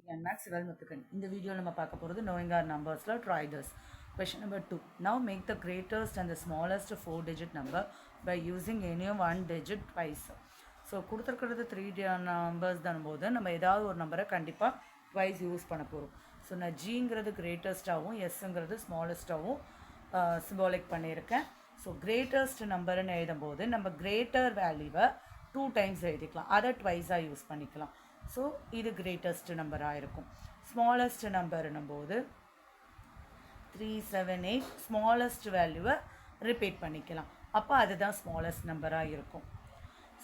And Max Sivalmuthukan. In the video, நம்ம பார்க்க போகிறது knowing our numbersல try this. Question number 2. Now make the greatest and the smallest 4-digit number by using any one digit twice. So கொடுத்துருக்கிறது 3 numbers தானும்போது நம்ம ஏதாவது ஒரு நம்பரை கண்டிப்பாக twice use பண்ண போகிறோம். ஸோ நான் ஜிங்கிறது கிரேட்டஸ்ட்டாகவும் எஸ்ஸுங்கிறது ஸ்மாலஸ்ட்டாகவும் சிம்பாலிக் பண்ணியிருக்கேன். ஸோ கிரேட்டஸ்ட் நம்பர்னு எழுதும்போது நம்ம கிரேட்டர் வேல்யூவை 2 டைம்ஸ் எழுதிக்கலாம், அதை ட்வைஸாக யூஸ் பண்ணிக்கலாம். ஸோ இது கிரேட்டஸ்ட் நம்பராக இருக்கும். ஸ்மாலஸ்ட் நம்பர்னும் போது 378 ஸ்மாலஸ்ட் வேல்யூவை ரிப்பீட் பண்ணிக்கலாம், அப்போ அதுதான் ஸ்மாலஸ்ட் நம்பராக இருக்கும்.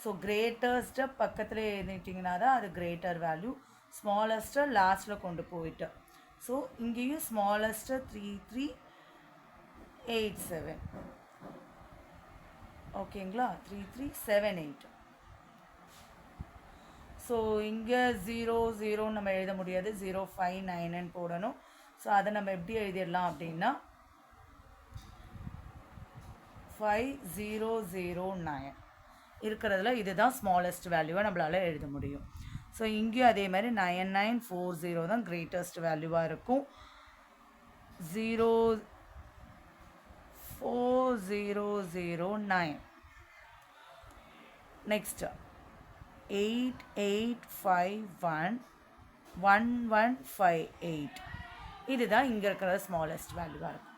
ஸோ கிரேட்டஸ்ட்டை பக்கத்தில் எழுதிட்டிங்கன்னா தான் அது கிரேட்டர் வேல்யூ, ஸ்மாலஸ்ட்டை லாஸ்ட்டில் கொண்டு போயிட்டு. ஸோ இங்கேயும் ஸ்மாலஸ்ட்டு 3387 ஓகேங்களா, 3378. ஸோ இங்கே 00 நம்ம எழுத முடியாது, 059 போடணும். ஸோ அதை நம்ம எப்படி எழுதிடலாம் அப்படின்னா 5009 இருக்கிறதுல இதுதான் ஸ்மாலஸ்ட் வேல்யூவை நம்மளால் எழுத முடியும். ஸோ இங்கேயும் அதே மாதிரி 9940 தான் கிரேட்டஸ்ட் வேல்யூவாக இருக்கும். 04009. நெக்ஸ்ட் 88511158. இதுதான் இங்கே இருக்கிற ஸ்மாலஸ்ட் வேல்யூவாக இருக்கும்.